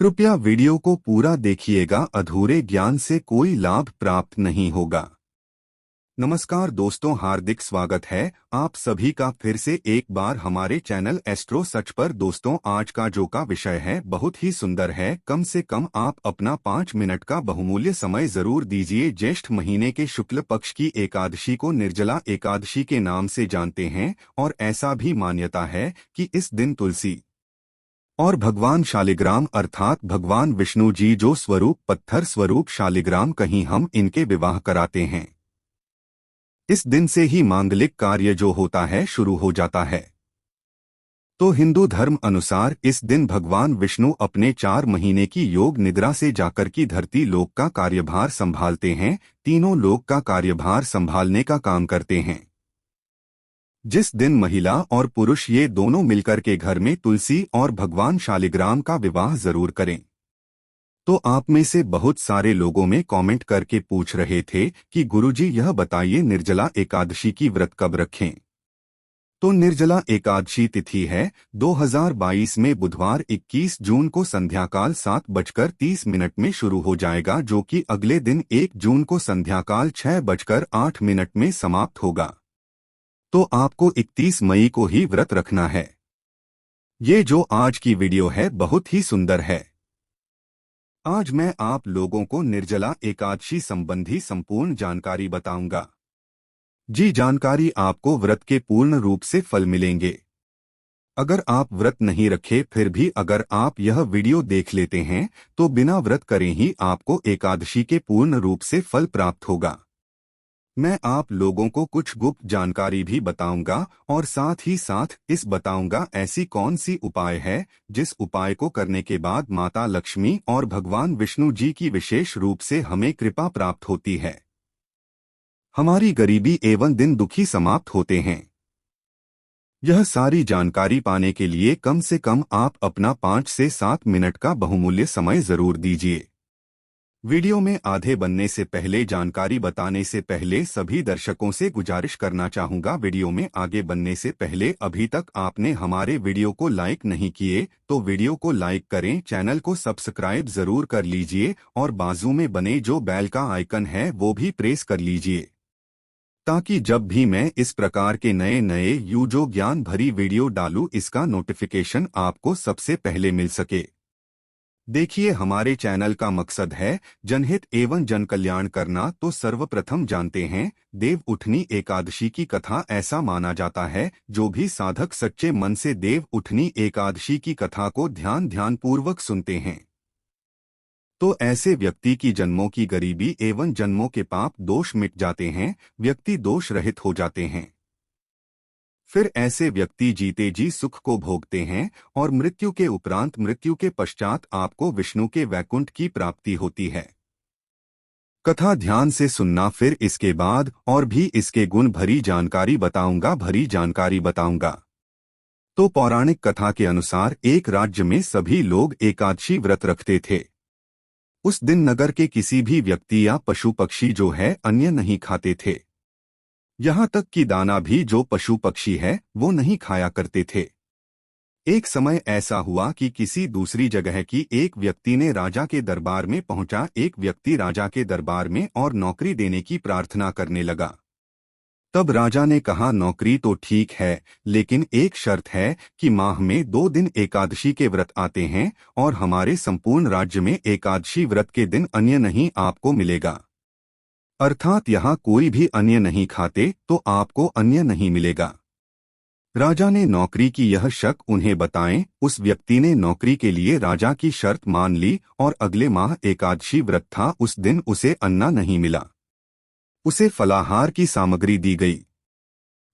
कृपया वीडियो को पूरा देखिएगा, अधूरे ज्ञान से कोई लाभ प्राप्त नहीं होगा। नमस्कार दोस्तों, हार्दिक स्वागत है आप सभी का फिर से एक बार हमारे चैनल एस्ट्रो सच पर। दोस्तों, आज का जो का विषय है बहुत ही सुंदर है। कम से कम आप अपना 5 मिनट का बहुमूल्य समय जरूर दीजिए। ज्येष्ठ महीने के शुक्ल पक्ष की एकादशी को निर्जला एकादशी के नाम से जानते हैं और ऐसा भी मान्यता है कि इस दिन तुलसी और भगवान शालिग्राम अर्थात भगवान विष्णु जी जो स्वरूप पत्थर स्वरूप शालिग्राम कहीं हम इनके विवाह कराते हैं। इस दिन से ही मांगलिक कार्य जो होता है शुरू हो जाता है। तो हिंदू धर्म अनुसार इस दिन भगवान विष्णु अपने 4 महीने की योग निद्रा से जाकर की धरती लोक का कार्यभार संभालते हैं, तीनों लोक का कार्यभार संभालने का काम करते हैं। जिस दिन महिला और पुरुष ये दोनों मिलकर के घर में तुलसी और भगवान शालिग्राम का विवाह जरूर करें। तो आप में से बहुत सारे लोगों में कमेंट करके पूछ रहे थे कि गुरुजी यह बताइए निर्जला एकादशी की व्रत कब रखें। तो निर्जला एकादशी तिथि है 2022 में बुधवार 21 जून को संध्याकाल 7:30 में शुरू हो जाएगा, जो कि अगले दिन 1 जून को संध्याकाल 6:08 में समाप्त होगा। तो आपको 31 मई को ही व्रत रखना है। ये जो आज की वीडियो है बहुत ही सुंदर है। आज मैं आप लोगों को निर्जला एकादशी संबंधी संपूर्ण जानकारी बताऊंगा। जी, जानकारी आपको व्रत के पूर्ण रूप से फल मिलेंगे। अगर आप व्रत नहीं रखे फिर भी अगर आप यह वीडियो देख लेते हैं तो बिना व्रत करे ही आपको एकादशी के पूर्ण रूप से फल प्राप्त होगा। मैं आप लोगों को कुछ गुप्त जानकारी भी बताऊंगा और साथ ही साथ इस बताऊंगा ऐसी कौन सी उपाय है जिस उपाय को करने के बाद माता लक्ष्मी और भगवान विष्णु जी की विशेष रूप से हमें कृपा प्राप्त होती है। हमारी गरीबी एवं दिन दुखी समाप्त होते हैं। यह सारी जानकारी पाने के लिए कम से कम आप अपना 5 से 7 मिनट का बहुमूल्य समय जरूर दीजिए। वीडियो में आधे बनने से पहले जानकारी बताने से पहले सभी दर्शकों से गुजारिश करना चाहूंगा, वीडियो में आगे बनने से पहले अभी तक आपने हमारे वीडियो को लाइक नहीं किए तो वीडियो को लाइक करें, चैनल को सब्सक्राइब जरूर कर लीजिए और बाजू में बने जो बेल का आइकन है वो भी प्रेस कर लीजिए, ताकि जब भी मैं इस प्रकार के नए नए जो ज्ञान भरी वीडियो डालूं इसका नोटिफिकेशन आपको सबसे पहले मिल सके। देखिए, हमारे चैनल का मकसद है जनहित एवं जन कल्याण करना। तो सर्वप्रथम जानते हैं देव उठनी एकादशी की कथा। ऐसा माना जाता है जो भी साधक सच्चे मन से देव उठनी एकादशी की कथा को ध्यान पूर्वक सुनते हैं तो ऐसे व्यक्ति की जन्मों की गरीबी एवं जन्मों के पाप दोष मिट जाते हैं, व्यक्ति दोष रहित हो जाते हैं। फिर ऐसे व्यक्ति जीते जी सुख को भोगते हैं और मृत्यु के उपरांत मृत्यु के पश्चात आपको विष्णु के वैकुंठ की प्राप्ति होती है। कथा ध्यान से सुनना, फिर इसके बाद और भी इसके गुण भरी जानकारी बताऊंगा। तो पौराणिक कथा के अनुसार एक राज्य में सभी लोग एकादशी व्रत रखते थे। उस दिन नगर के किसी भी व्यक्ति या पशु पक्षी जो है अन्य नहीं खाते थे। यहाँ तक कि दाना भी जो पशु पक्षी है वो नहीं खाया करते थे। एक समय ऐसा हुआ कि किसी दूसरी जगह की एक व्यक्ति ने राजा के दरबार में पहुंचा। एक व्यक्ति राजा के दरबार में और नौकरी देने की प्रार्थना करने लगा। तब राजा ने कहा, नौकरी तो ठीक है लेकिन एक शर्त है कि माह में 2 दिन एकादशी के व्रत आते हैं और हमारे संपूर्ण राज्य में एकादशी व्रत के दिन अन्य नहीं आपको मिलेगा, अर्थात यहाँ कोई भी अन्य नहीं खाते तो आपको अन्य नहीं मिलेगा। राजा ने नौकरी की यह शर्त उन्हें बताएं। उस व्यक्ति ने नौकरी के लिए राजा की शर्त मान ली और अगले माह एकादशी व्रत था। उस दिन उसे अन्ना नहीं मिला। उसे फलाहार की सामग्री दी गई।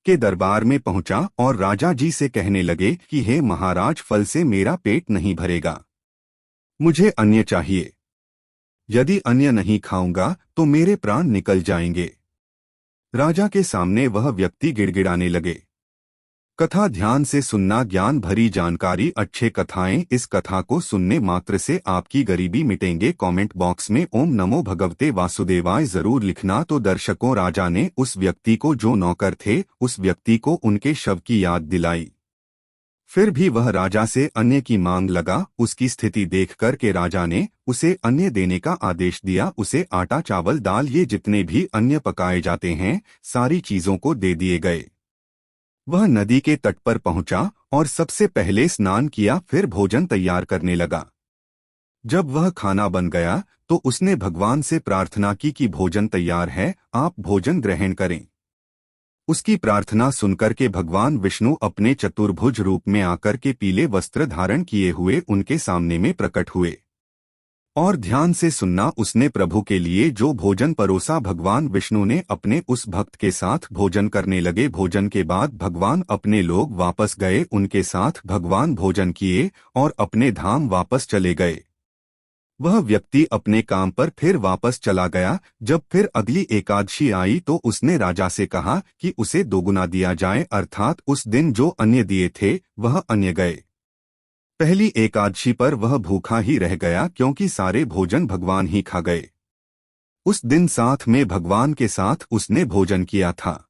के दरबार में पहुंचा और राजा जी से कहने लगे कि हे महाराज, फल से मेरा पेट नहीं भरेगा, मुझे अन्य चाहिए। यदि अन्य नहीं खाऊंगा तो मेरे प्राण निकल जाएंगे। राजा के सामने वह व्यक्ति गिड़गिड़ाने लगे। कथा ध्यान से सुनना, ज्ञान भरी जानकारी, अच्छे कथाएं। इस कथा को सुनने मात्र से आपकी गरीबी मिटेंगे। कमेंट बॉक्स में ओम नमो भगवते वासुदेवाय जरूर लिखना। तो दर्शकों, राजा ने उस व्यक्ति को जो नौकर थे उस व्यक्ति को उनके शव की याद दिलाई। फिर भी वह राजा से अन्य की मांग लगा। उसकी स्थिति देख कर के राजा ने उसे अन्य देने का आदेश दिया। उसे आटा, चावल, दाल, ये जितने भी अन्य पकाए जाते हैं, सारी चीजों को दे दिए गए। वह नदी के तट पर पहुंचा और सबसे पहले स्नान किया, फिर भोजन तैयार करने लगा। जब वह खाना बन गया तो उसने भगवान से प्रार्थना की कि भोजन तैयार है, आप भोजन ग्रहण करें। उसकी प्रार्थना सुनकर के भगवान विष्णु अपने चतुर्भुज रूप में आकर के पीले वस्त्र धारण किए हुए उनके सामने में प्रकट हुए। और ध्यान से सुनना, उसने प्रभु के लिए जो भोजन परोसा, भगवान विष्णु ने अपने उस भक्त के साथ भोजन करने लगे। भोजन के बाद भगवान अपने लोग वापस गए, उनके साथ भगवान भोजन किए और अपने धाम वापस चले गए। वह व्यक्ति अपने काम पर फिर वापस चला गया। जब फिर अगली एकादशी आई तो उसने राजा से कहा कि उसे दोगुना दिया जाए, अर्थात उस दिन जो अन्य दिए थे वह अन्य गए। पहली एकादशी पर वह भूखा ही रह गया क्योंकि सारे भोजन भगवान ही खा गए। उस दिन साथ में भगवान के साथ उसने भोजन किया था।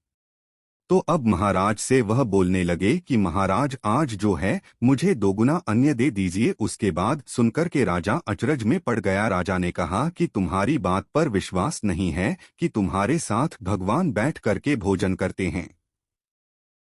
तो अब महाराज से वह बोलने लगे कि महाराज, आज जो है मुझे दोगुना अन्य दे दीजिए। उसके बाद सुनकर के राजा अचरज में पड़ गया। राजा ने कहा कि तुम्हारी बात पर विश्वास नहीं है कि तुम्हारे साथ भगवान बैठ करके भोजन करते हैं।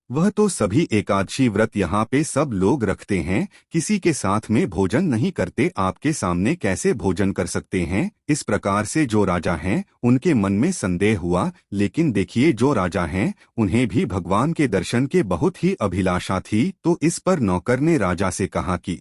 वह तो सभी एकादशी व्रत यहाँ पे सब लोग रखते हैं, किसी के साथ में भोजन नहीं करते, आपके सामने कैसे भोजन कर सकते हैं। इस प्रकार से जो राजा हैं उनके मन में संदेह हुआ। लेकिन देखिए, जो राजा हैं उन्हें भी भगवान के दर्शन के बहुत ही अभिलाषा थी। तो इस पर नौकर ने राजा से कहा कि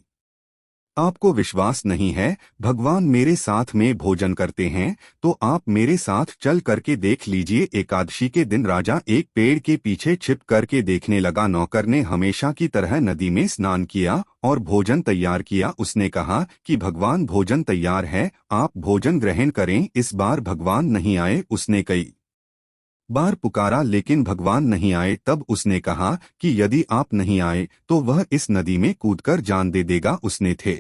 आपको विश्वास नहीं है, भगवान मेरे साथ में भोजन करते हैं, तो आप मेरे साथ चल करके देख लीजिए। एकादशी के दिन राजा एक पेड़ के पीछे छिप करके देखने लगा। नौकर ने हमेशा की तरह नदी में स्नान किया और भोजन तैयार किया। उसने कहा कि भगवान भोजन तैयार है, आप भोजन ग्रहण करें। इस बार भगवान नहीं आए। उसने कई बार पुकारा लेकिन भगवान नहीं आए। तब उसने कहा कि यदि आप नहीं आए तो वह इस नदी में कूदकर जान दे देगा। उसने थे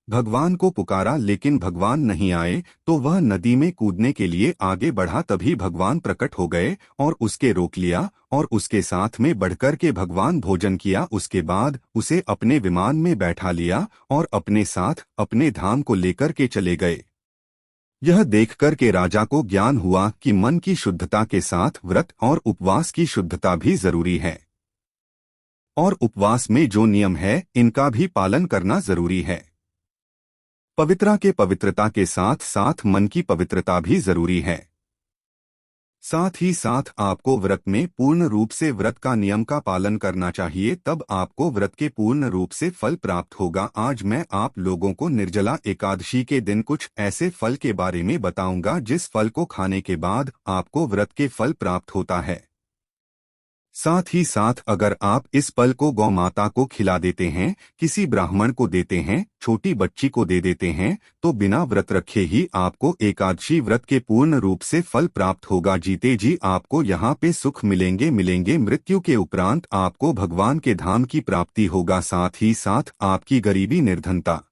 भगवान को पुकारा लेकिन भगवान नहीं आए तो वह नदी में कूदने के लिए आगे बढ़ा। तभी भगवान प्रकट हो गए और उसके रोक लिया और उसके साथ में बढ़कर के भगवान भोजन किया। उसके बाद उसे अपने विमान में बैठा लिया और अपने साथ अपने धाम को लेकर के चले गए। यह देखकर के राजा को ज्ञान हुआ कि मन की शुद्धता के साथ व्रत और उपवास की शुद्धता भी जरूरी है, और उपवास में जो नियम है इनका भी पालन करना जरूरी है। पवित्रता के पवित्रता के साथ साथ मन की पवित्रता भी जरूरी है। साथ ही साथ आपको व्रत में पूर्ण रूप से व्रत का नियम का पालन करना चाहिए, तब आपको व्रत के पूर्ण रूप से फल प्राप्त होगा। आज मैं आप लोगों को निर्जला एकादशी के दिन कुछ ऐसे फल के बारे में बताऊंगा जिस फल को खाने के बाद आपको व्रत के फल प्राप्त होता है। साथ ही साथ अगर आप इस फल को गौ माता को खिला देते हैं, किसी ब्राह्मण को देते हैं, छोटी बच्ची को दे देते हैं, तो बिना व्रत रखे ही आपको एकादशी व्रत के पूर्ण रूप से फल प्राप्त होगा। जीते जी आपको यहाँ पे सुख मिलेंगे। मृत्यु के उपरांत आपको भगवान के धाम की प्राप्ति होगा। साथ ही साथ आपकी गरीबी, निर्धनता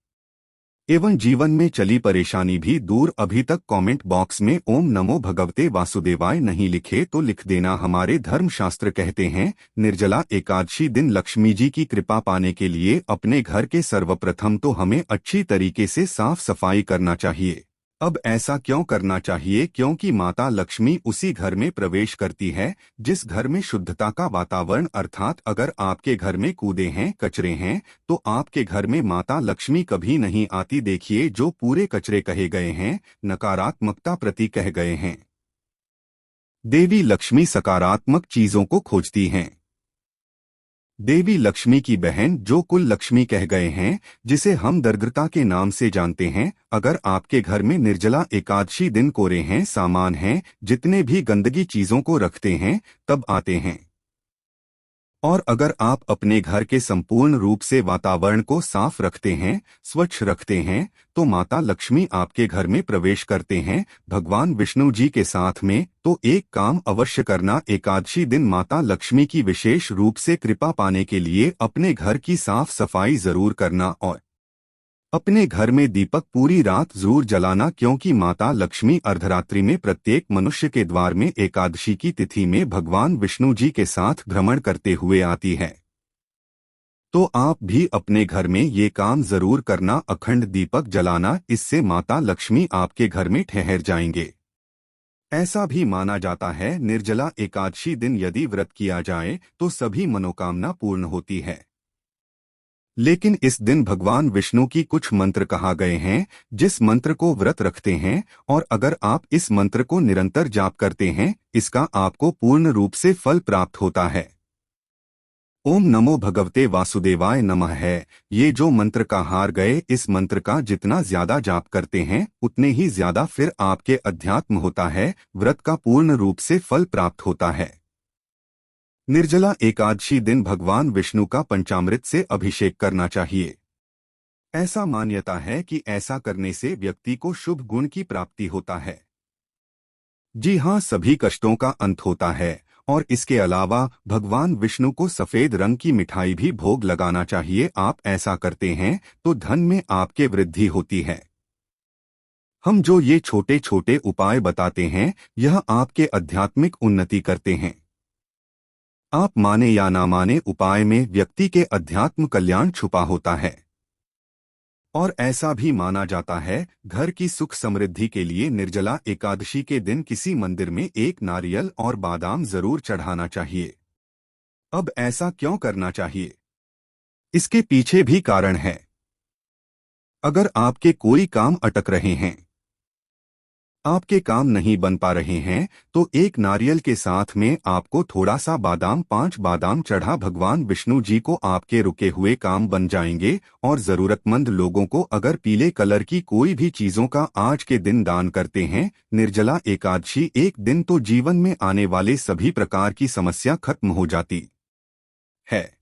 एवं जीवन में चली परेशानी भी दूर। अभी तक कमेंट बॉक्स में ओम नमो भगवते वासुदेवाय नहीं लिखे तो लिख देना। हमारे धर्मशास्त्र कहते हैं, निर्जला एकादशी दिन लक्ष्मी जी की कृपा पाने के लिए अपने घर के सर्वप्रथम तो हमें अच्छी तरीके से साफ सफाई करना चाहिए। अब ऐसा क्यों करना चाहिए? क्योंकि माता लक्ष्मी उसी घर में प्रवेश करती है जिस घर में शुद्धता का वातावरण, अर्थात अगर आपके घर में कूदे हैं, कचरे हैं, तो आपके घर में माता लक्ष्मी कभी नहीं आती। देखिए, जो पूरे कचरे कहे गए हैं, नकारात्मकता प्रति कह गए हैं। देवी लक्ष्मी सकारात्मक चीजों को खोजती हैं। देवी लक्ष्मी की बहन जो कुल लक्ष्मी कह गए हैं, जिसे हम दरिद्रता के नाम से जानते हैं, अगर आपके घर में निर्जला एकादशी दिन कोरे हैं, सामान हैं, जितने भी गंदगी चीजों को रखते हैं, तब आते हैं। और अगर आप अपने घर के संपूर्ण रूप से वातावरण को साफ रखते हैं, स्वच्छ रखते हैं, तो माता लक्ष्मी आपके घर में प्रवेश करते हैं भगवान विष्णु जी के साथ में। तो एक काम अवश्य करना, एकादशी दिन माता लक्ष्मी की विशेष रूप से कृपा पाने के लिए अपने घर की साफ सफाई जरूर करना और अपने घर में दीपक पूरी रात जरूर जलाना, क्योंकि माता लक्ष्मी अर्धरात्रि में प्रत्येक मनुष्य के द्वार में एकादशी की तिथि में भगवान विष्णु जी के साथ भ्रमण करते हुए आती है। तो आप भी अपने घर में ये काम जरूर करना, अखंड दीपक जलाना, इससे माता लक्ष्मी आपके घर में ठहर जाएंगे। ऐसा भी माना जाता है निर्जला एकादशी दिन यदि व्रत किया जाए तो सभी मनोकामना पूर्ण होती है। लेकिन इस दिन भगवान विष्णु की कुछ मंत्र कहा गए हैं, जिस मंत्र को व्रत रखते हैं और अगर आप इस मंत्र को निरंतर जाप करते हैं, इसका आपको पूर्ण रूप से फल प्राप्त होता है। ओम नमो भगवते वासुदेवाय नमः है ये जो मंत्र का हार गए, इस मंत्र का जितना ज्यादा जाप करते हैं उतने ही ज्यादा फिर आपके अध्यात्म होता है, व्रत का पूर्ण रूप से फल प्राप्त होता है। निर्जला एकादशी दिन भगवान विष्णु का पंचामृत से अभिषेक करना चाहिए। ऐसा मान्यता है कि ऐसा करने से व्यक्ति को शुभ गुण की प्राप्ति होता है। जी हाँ, सभी कष्टों का अंत होता है। और इसके अलावा भगवान विष्णु को सफेद रंग की मिठाई भी भोग लगाना चाहिए। आप ऐसा करते हैं तो धन में आपके वृद्धि होती है। हम जो ये छोटे छोटे उपाय बताते हैं, यह आपके आध्यात्मिक उन्नति करते हैं। आप माने या ना माने, उपाय में व्यक्ति के अध्यात्म कल्याण छुपा होता है। और ऐसा भी माना जाता है घर की सुख समृद्धि के लिए निर्जला एकादशी के दिन किसी मंदिर में एक नारियल और बादाम जरूर चढ़ाना चाहिए। अब ऐसा क्यों करना चाहिए? इसके पीछे भी कारण है। अगर आपके कोई काम अटक रहे हैं, आपके काम नहीं बन पा रहे हैं, तो एक नारियल के साथ में आपको थोड़ा सा बादाम, 5 बादाम चढ़ा, भगवान विष्णु जी को आपके रुके हुए काम बन जाएंगे। और जरूरतमंद लोगों को अगर पीले कलर की कोई भी चीजों का आज के दिन दान करते हैं, निर्जला एकादशी एक दिन, तो जीवन में आने वाले सभी प्रकार की समस्या खत्म हो जाती है।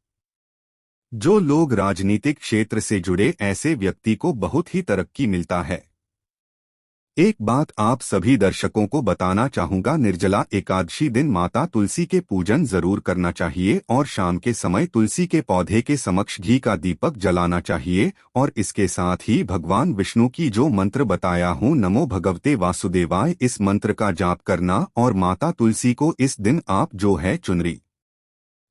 जो लोग राजनीतिक क्षेत्र से जुड़े, ऐसे व्यक्ति को बहुत ही तरक्की मिलता है। एक बात आप सभी दर्शकों को बताना चाहूंगा, निर्जला एकादशी दिन माता तुलसी के पूजन जरूर करना चाहिए और शाम के समय तुलसी के पौधे के समक्ष घी का दीपक जलाना चाहिए। और इसके साथ ही भगवान विष्णु की जो मंत्र बताया हूँ, नमो भगवते वासुदेवाय, इस मंत्र का जाप करना और माता तुलसी को इस दिन आप जो है चुनरी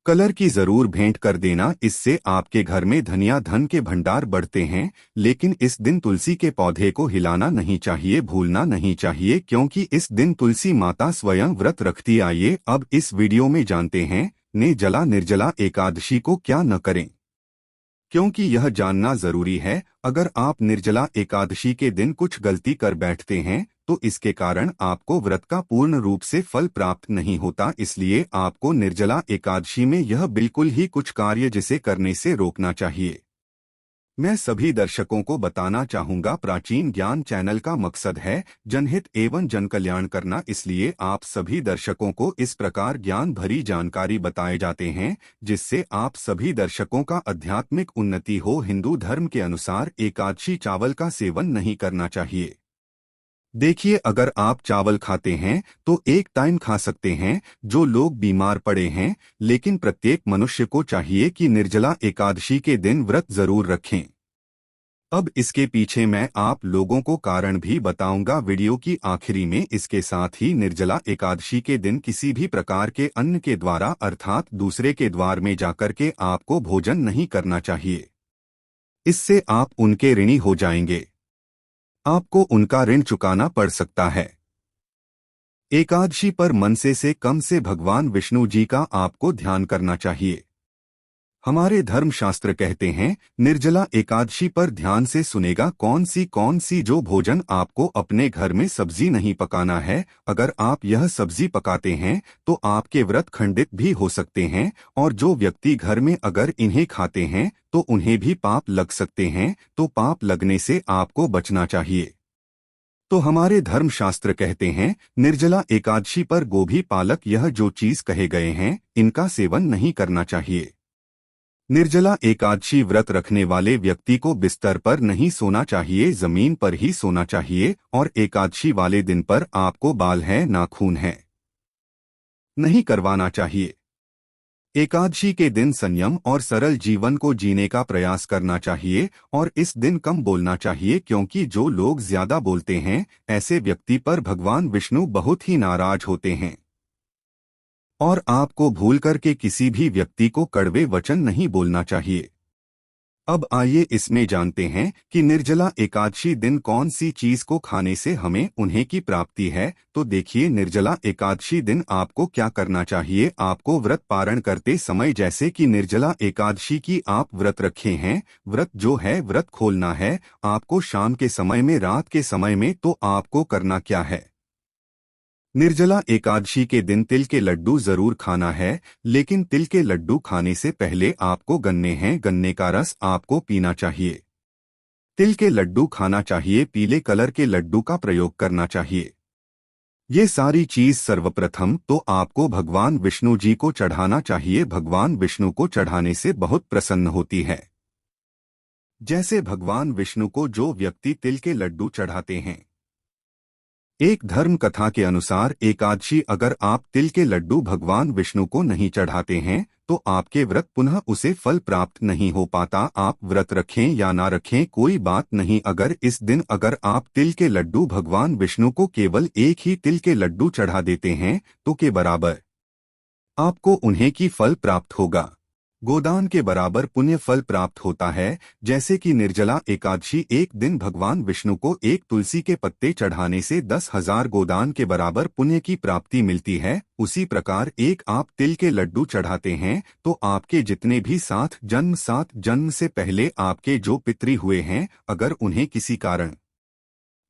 कलर की जरूर भेंट कर देना। इससे आपके घर में धन के भंडार बढ़ते हैं। लेकिन इस दिन तुलसी के पौधे को हिलाना नहीं चाहिए, भूलना नहीं चाहिए, क्योंकि इस दिन तुलसी माता स्वयं व्रत रखती। आइए अब इस वीडियो में जानते हैं निर्जला एकादशी को क्या न करें, क्योंकि यह जानना जरूरी है। अगर आप निर्जला एकादशी के दिन कुछ गलती कर बैठते हैं तो इसके कारण आपको व्रत का पूर्ण रूप से फल प्राप्त नहीं होता। इसलिए आपको निर्जला एकादशी में यह बिल्कुल ही कुछ कार्य जिसे करने से रोकना चाहिए। मैं सभी दर्शकों को बताना चाहूंगा, प्राचीन ज्ञान चैनल का मकसद है जनहित एवं जन कल्याण करना। इसलिए आप सभी दर्शकों को इस प्रकार ज्ञान भरी जानकारी बताए जाते हैं जिससे आप सभी दर्शकों का आध्यात्मिक उन्नति हो। हिंदू धर्म के अनुसार एकादशी चावल का सेवन नहीं करना चाहिए। देखिए, अगर आप चावल खाते हैं तो एक टाइम खा सकते हैं जो लोग बीमार पड़े हैं, लेकिन प्रत्येक मनुष्य को चाहिए कि निर्जला एकादशी के दिन व्रत जरूर रखें। अब इसके पीछे मैं आप लोगों को कारण भी बताऊंगा वीडियो की आखिरी में। इसके साथ ही निर्जला एकादशी के दिन किसी भी प्रकार के अन्न के द्वारा अर्थात दूसरे के द्वार में जाकर के आपको भोजन नहीं करना चाहिए। इससे आप उनके ऋणी हो जाएंगे, आपको उनका ऋण चुकाना पड़ सकता है। एकादशी पर मन से कम से भगवान विष्णु जी का आपको ध्यान करना चाहिए। हमारे धर्मशास्त्र कहते हैं निर्जला एकादशी पर ध्यान से सुनेगा कौन सी जो भोजन आपको अपने घर में सब्जी नहीं पकाना है। अगर आप यह सब्जी पकाते हैं तो आपके व्रत खंडित भी हो सकते हैं। और जो व्यक्ति घर में अगर इन्हें खाते हैं तो उन्हें भी पाप लग सकते हैं, तो पाप लगने से आपको बचना चाहिए। तो हमारे धर्मशास्त्र कहते हैं निर्जला एकादशी पर गोभी, पालक, यह जो चीज कहे गए हैं, इनका सेवन नहीं करना चाहिए। निर्जला एकादशी व्रत रखने वाले व्यक्ति को बिस्तर पर नहीं सोना चाहिए, जमीन पर ही सोना चाहिए। और एकादशी वाले दिन पर आपको बाल है, नाखून है, नहीं करवाना चाहिए। एकादशी के दिन संयम और सरल जीवन को जीने का प्रयास करना चाहिए और इस दिन कम बोलना चाहिए, क्योंकि जो लोग ज्यादा बोलते हैं ऐसे व्यक्ति पर भगवान विष्णु बहुत ही नाराज होते हैं। और आपको भूल करके किसी भी व्यक्ति को कड़वे वचन नहीं बोलना चाहिए। अब आइए इसमें जानते हैं कि निर्जला एकादशी दिन कौन सी चीज को खाने से हमें उन्हें की प्राप्ति है। तो देखिए, निर्जला एकादशी दिन आपको क्या करना चाहिए। आपको व्रत पारण करते समय, जैसे कि निर्जला एकादशी की आप व्रत रखे हैं, व्रत जो है व्रत खोलना है आपको शाम के समय में, रात के समय में। तो आपको करना क्या है, निर्जला एकादशी के दिन तिल के लड्डू जरूर खाना है। लेकिन तिल के लड्डू खाने से पहले आपको गन्ने का रस आपको पीना चाहिए। तिल के लड्डू खाना चाहिए, पीले कलर के लड्डू का प्रयोग करना चाहिए। ये सारी चीज सर्वप्रथम तो आपको भगवान विष्णु जी को चढ़ाना चाहिए। भगवान विष्णु को चढ़ाने से बहुत प्रसन्न होती है। जैसे भगवान विष्णु को जो व्यक्ति तिल के लड्डू चढ़ाते हैं, एक धर्म कथा के अनुसार एकादशी अगर आप तिल के लड्डू भगवान विष्णु को नहीं चढ़ाते हैं तो आपके व्रत पुनः उसे फल प्राप्त नहीं हो पाता। आप व्रत रखें या ना रखें कोई बात नहीं, अगर इस दिन अगर आप तिल के लड्डू भगवान विष्णु को केवल एक ही तिल के लड्डू चढ़ा देते हैं तो के बराबर आपको उन्हें की फल प्राप्त होगा। गोदान के बराबर पुण्य फल प्राप्त होता है। जैसे कि निर्जला एकादशी एक दिन भगवान विष्णु को एक तुलसी के पत्ते चढ़ाने से 10,000 गोदान के बराबर पुण्य की प्राप्ति मिलती है, उसी प्रकार एक आप तिल के लड्डू चढ़ाते हैं तो आपके जितने भी 7 जन्म से पहले आपके जो पितृ हुए हैं, अगर उन्हें किसी कारण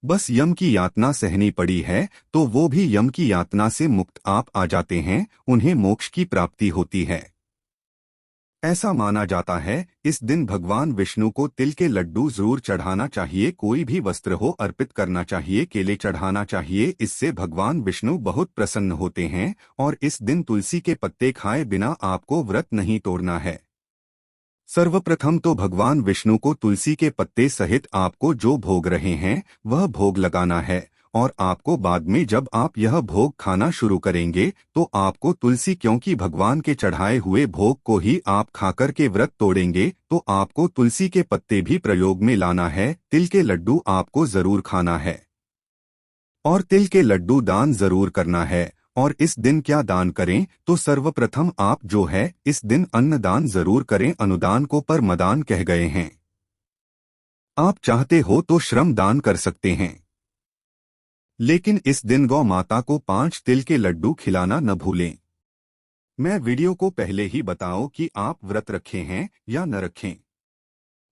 बस यम की यातना सहनी पड़ी है तो वो भी यम की यातना से मुक्त आप आ जाते हैं, उन्हें मोक्ष की प्राप्ति होती है। ऐसा माना जाता है इस दिन भगवान विष्णु को तिल के लड्डू जरूर चढ़ाना चाहिए। कोई भी वस्त्र हो अर्पित करना चाहिए, केले चढ़ाना चाहिए, इससे भगवान विष्णु बहुत प्रसन्न होते हैं। और इस दिन तुलसी के पत्ते खाए बिना आपको व्रत नहीं तोड़ना है। सर्वप्रथम तो भगवान विष्णु को तुलसी के पत्ते सहित आपको जो भोग रहे हैं वह भोग लगाना है। और आपको बाद में जब आप यह भोग खाना शुरू करेंगे तो आपको तुलसी, क्योंकि भगवान के चढ़ाए हुए भोग को ही आप खाकर के व्रत तोड़ेंगे, तो आपको तुलसी के पत्ते भी प्रयोग में लाना है। तिल के लड्डू आपको जरूर खाना है और तिल के लड्डू दान जरूर करना है। और इस दिन क्या दान करें, तो सर्वप्रथम आप जो है इस दिन अन्नदान जरूर करें। अनुदान को परमदान कह गए हैं। आप चाहते हो तो श्रम दान कर सकते हैं, लेकिन इस दिन गौ माता को 5 तिल के लड्डू खिलाना न भूलें। मैं वीडियो को पहले ही बताओ कि आप व्रत रखे हैं या न रखें,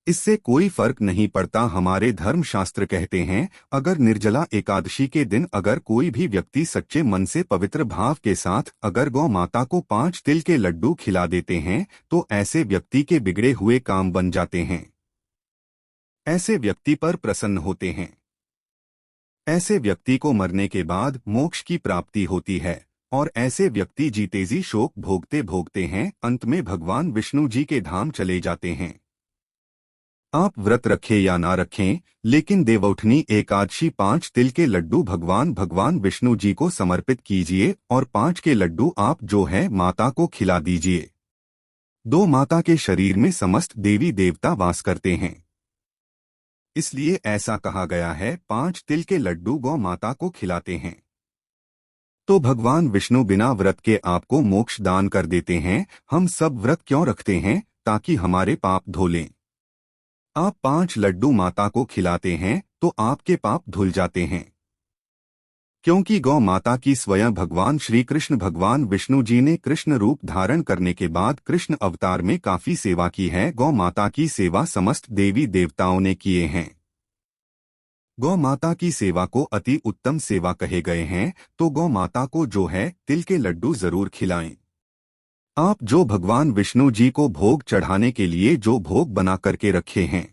इससे कोई फर्क नहीं पड़ता। हमारे धर्मशास्त्र कहते हैं अगर निर्जला एकादशी के दिन अगर कोई भी व्यक्ति सच्चे मन से पवित्र भाव के साथ अगर गौ माता को 5 तिल के लड्डू खिला देते हैं तो ऐसे व्यक्ति के बिगड़े हुए काम बन जाते हैं, ऐसे व्यक्ति पर प्रसन्न होते हैं, ऐसे व्यक्ति को मरने के बाद मोक्ष की प्राप्ति होती है। और ऐसे व्यक्ति जीते जी शोक भोगते भोगते हैं, अंत में भगवान विष्णु जी के धाम चले जाते हैं। आप व्रत रखें या ना रखें, लेकिन देवउठनी एकादशी 5 तिल के लड्डू भगवान विष्णु जी को समर्पित कीजिए और 5 के लड्डू आप जो है माता को खिला दीजिए। दो माता के शरीर में समस्त देवी देवता वास करते हैं, इसलिए ऐसा कहा गया है 5 तिल के लड्डू गौ माता को खिलाते हैं तो भगवान विष्णु बिना व्रत के आपको मोक्ष दान कर देते हैं। हम सब व्रत क्यों रखते हैं, ताकि हमारे पाप धो लें। आप 5 लड्डू माता को खिलाते हैं तो आपके पाप धुल जाते हैं, क्योंकि गौ माता की स्वयं भगवान श्री कृष्ण भगवान विष्णु जी ने कृष्ण रूप धारण करने के बाद कृष्ण अवतार में काफी सेवा की है। गौ माता की सेवा समस्त देवी देवताओं ने किए हैं। गौ माता की सेवा को अति उत्तम सेवा कहे गए हैं, तो गौ माता को जो है तिल के लड्डू जरूर खिलाएं। आप जो भगवान विष्णु जी को भोग चढ़ाने के लिए जो भोग बना करके रखे हैं,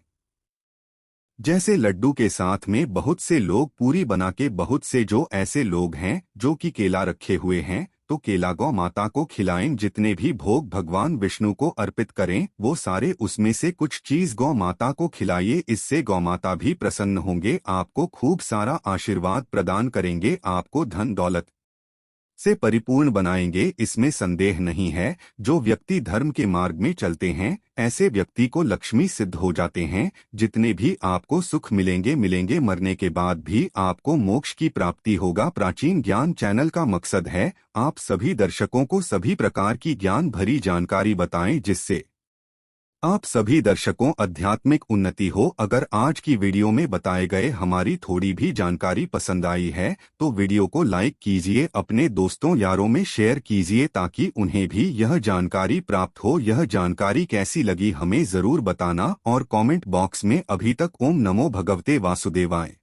जैसे लड्डू के साथ में बहुत से लोग पूरी बना के, बहुत से जो ऐसे लोग हैं जो कि केला रखे हुए हैं, तो केला गौ माता को खिलाएं। जितने भी भोग भगवान विष्णु को अर्पित करें वो सारे उसमें से कुछ चीज गौ माता को खिलाइए, इससे गौ माता भी प्रसन्न होंगे, आपको खूब सारा आशीर्वाद प्रदान करेंगे, आपको धन दौलत से परिपूर्ण बनाएंगे, इसमें संदेह नहीं है। जो व्यक्ति धर्म के मार्ग में चलते हैं ऐसे व्यक्ति को लक्ष्मी सिद्ध हो जाते हैं। जितने भी आपको सुख मिलेंगे, मरने के बाद भी आपको मोक्ष की प्राप्ति होगा। प्राचीन ज्ञान चैनल का मकसद है आप सभी दर्शकों को सभी प्रकार की ज्ञान भरी जानकारी बताएं, जिससे आप सभी दर्शकों आध्यात्मिक उन्नति हो। अगर आज की वीडियो में बताए गए हमारी थोड़ी भी जानकारी पसंद आई है तो वीडियो को लाइक कीजिए, अपने दोस्तों यारों में शेयर कीजिए ताकि उन्हें भी यह जानकारी प्राप्त हो। यह जानकारी कैसी लगी हमें जरूर बताना और कमेंट बॉक्स में अभी तक ओम नमो भगवते वासुदेवाय।